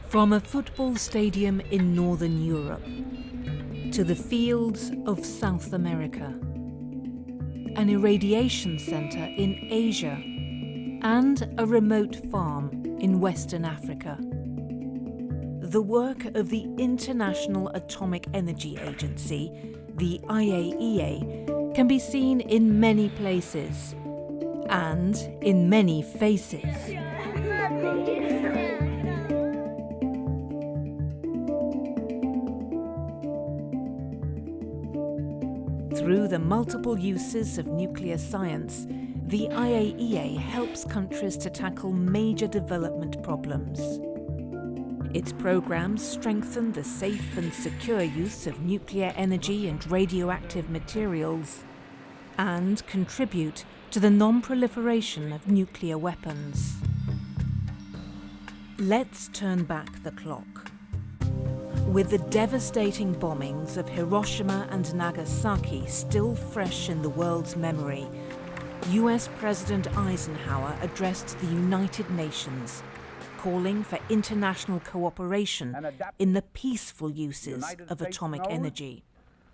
From a football stadium in Northern Europe to the fields of South America, an irradiation centre in Asia, and a remote farm in Western Africa. The work of the International Atomic Energy Agency, the IAEA, can be seen in many places and in many faces. Through the multiple uses of nuclear science, the IAEA helps countries to tackle major development problems. Its programs strengthen the safe and secure use of nuclear energy and radioactive materials and contribute to the non-proliferation of nuclear weapons. Let's turn back the clock. With the devastating bombings of Hiroshima and Nagasaki still fresh in the world's memory, US President Eisenhower addressed the United Nations, calling for international cooperation in the peaceful uses of atomic energy.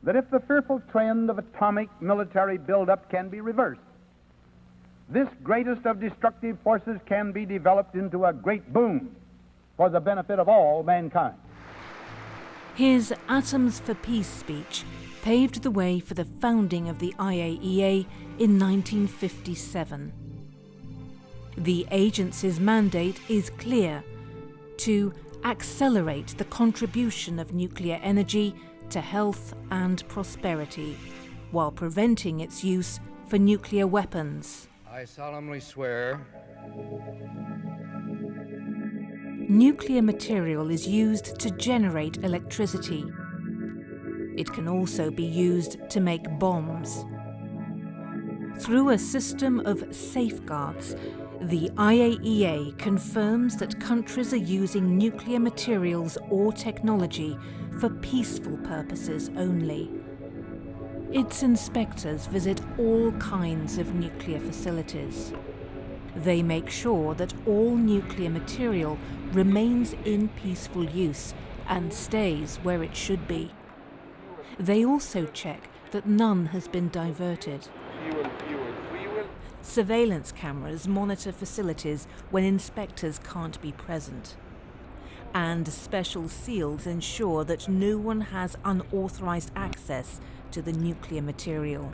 That if the fearful trend of atomic military buildup can be reversed, this greatest of destructive forces can be developed into a great boon for the benefit of all mankind. His Atoms for Peace speech paved the way for the founding of the IAEA in 1957. The agency's mandate is clear: to accelerate the contribution of nuclear energy to health and prosperity, while preventing its use for nuclear weapons. I solemnly swear. Nuclear material is used to generate electricity. It can also be used to make bombs. Through a system of safeguards, the IAEA confirms that countries are using nuclear materials or technology for peaceful purposes only. Its inspectors visit all kinds of nuclear facilities. They make sure that all nuclear material remains in peaceful use and stays where it should be. They also check that none has been diverted. Surveillance cameras monitor facilities when inspectors can't be present. And special seals ensure that no one has unauthorized access to the nuclear material.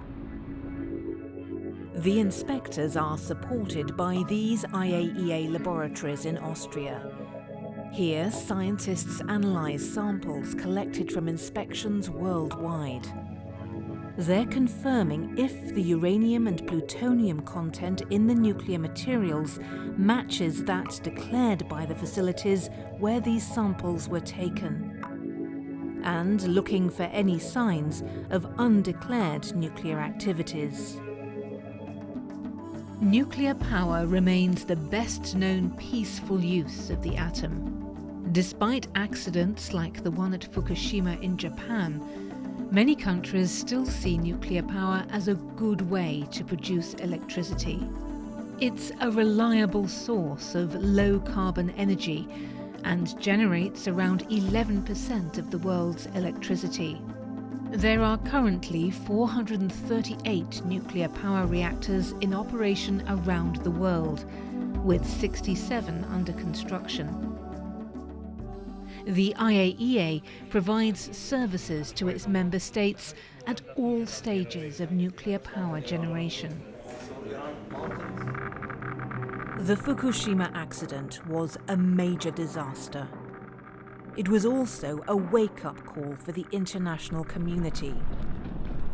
The inspectors are supported by these IAEA laboratories in Austria. Here, scientists analyze samples collected from inspections worldwide. They're confirming if the uranium and plutonium content in the nuclear materials matches that declared by the facilities where these samples were taken, and looking for any signs of undeclared nuclear activities. Nuclear power remains the best-known peaceful use of the atom. Despite accidents like the one at Fukushima in Japan, many countries still see nuclear power as a good way to produce electricity. It's a reliable source of low-carbon energy and generates around 11% of the world's electricity. There are currently 438 nuclear power reactors in operation around the world, with 67 under construction. The IAEA provides services to its member states at all stages of nuclear power generation. The Fukushima accident was a major disaster. It was also a wake-up call for the international community.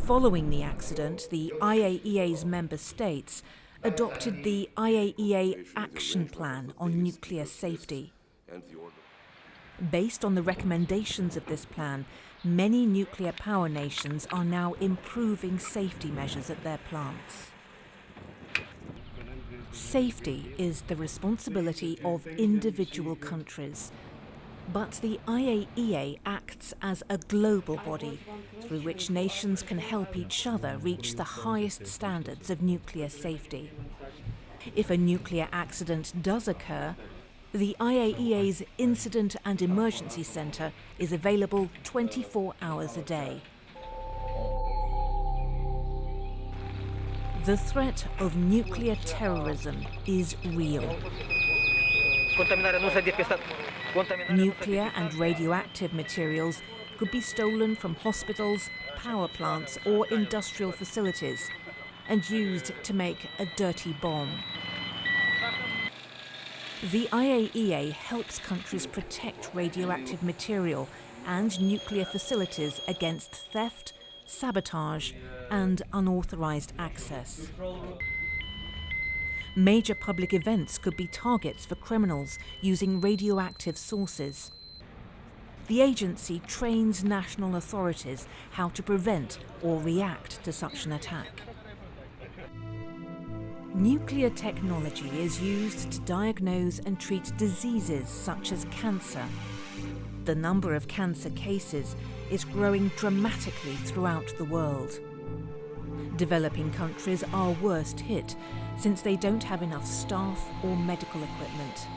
Following the accident, the IAEA's member states adopted the IAEA Action Plan on Nuclear Safety. Based on the recommendations of this plan, many nuclear power nations are now improving safety measures at their plants. Safety is the responsibility of individual countries, but the IAEA acts as a global body through which nations can help each other reach the highest standards of nuclear safety. If a nuclear accident does occur, The IAEA's Incident and Emergency Centre is available 24 hours a day. The threat of nuclear terrorism is real. Nuclear and radioactive materials could be stolen from hospitals, power plants, or industrial facilities and used to make a dirty bomb. The IAEA helps countries protect radioactive material and nuclear facilities against theft, sabotage, and unauthorized access. Major public events could be targets for criminals using radioactive sources. The agency trains national authorities how to prevent or react to such an attack. Nuclear technology is used to diagnose and treat diseases such as cancer. The number of cancer cases is growing dramatically throughout the world. Developing countries are worst hit since they don't have enough staff or medical equipment.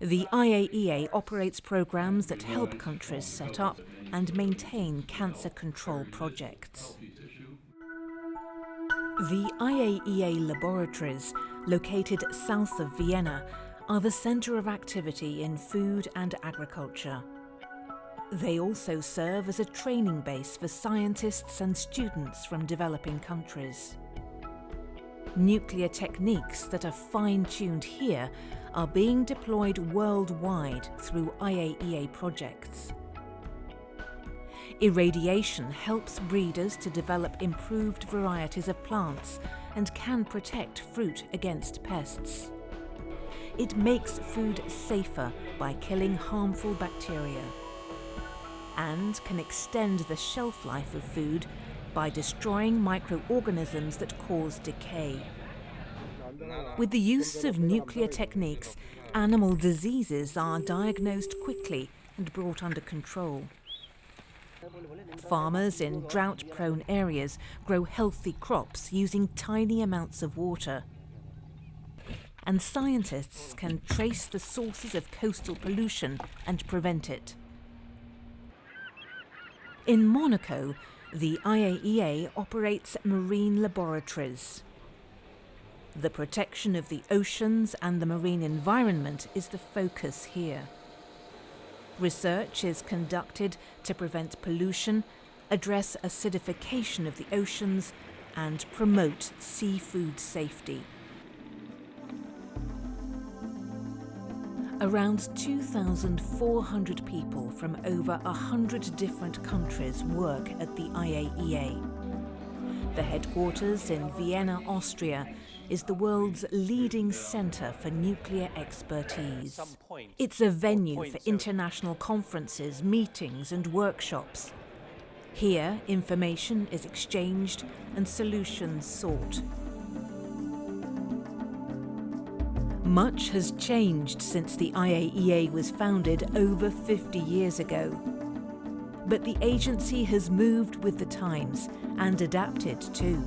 The IAEA operates programs that help countries set up and maintain cancer control projects. The Iaea Laboratories, located south of Vienna, are the centre of activity in food and agriculture. They also serve as a training base for scientists and students from developing countries. Nuclear techniques that are fine-tuned here are being deployed worldwide through IAEA projects. Irradiation helps breeders to develop improved varieties of plants and can protect fruit against pests. It makes food safer by killing harmful bacteria and can extend the shelf life of food by destroying microorganisms that cause decay. With the use of nuclear techniques, animal diseases are diagnosed quickly and brought under control. Farmers in drought-prone areas grow healthy crops using tiny amounts of water. And scientists can trace the sources of coastal pollution and prevent it. In Monaco, the IAEA operates marine laboratories. The protection of the oceans and the marine environment is the focus here. Research is conducted to prevent pollution, address acidification of the oceans, and promote seafood safety. Around 2,400 people from over 100 different countries work at the IAEA. The headquarters in Vienna, Austria, is the world's leading centre for nuclear expertise. It's a venue for international conferences, meetings and workshops. Here, information is exchanged and solutions sought. Much has changed since the IAEA was founded over 50 years ago. But the agency has moved with the times and adapted too.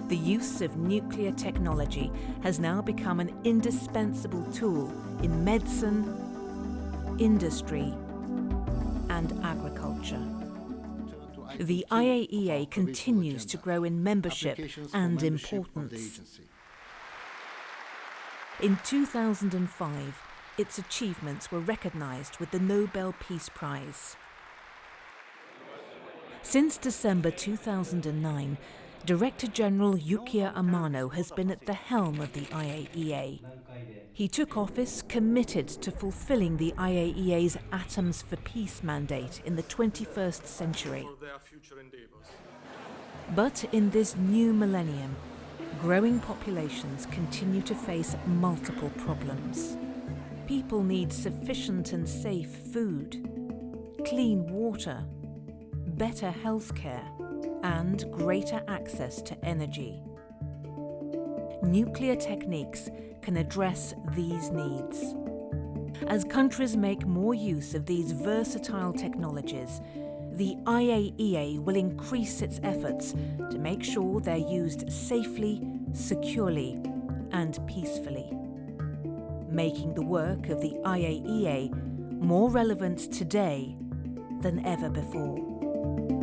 The use of nuclear technology has now become an indispensable tool in medicine, industry, and agriculture. The IAEA continues to grow in membership and importance. In 2005, its achievements were recognized with the Nobel Peace Prize. Since December 2009, Director General Yukiya Amano has been at the helm of the IAEA. He took office committed to fulfilling the IAEA's Atoms for Peace mandate in the 21st century. But in this new millennium, growing populations continue to face multiple problems. People need sufficient and safe food, clean water, better healthcare, and greater access to energy. Nuclear techniques can address these needs. As countries make more use of these versatile technologies, the IAEA will increase its efforts to make sure they're used safely, securely, and peacefully. making the work of the IAEA more relevant today than ever before.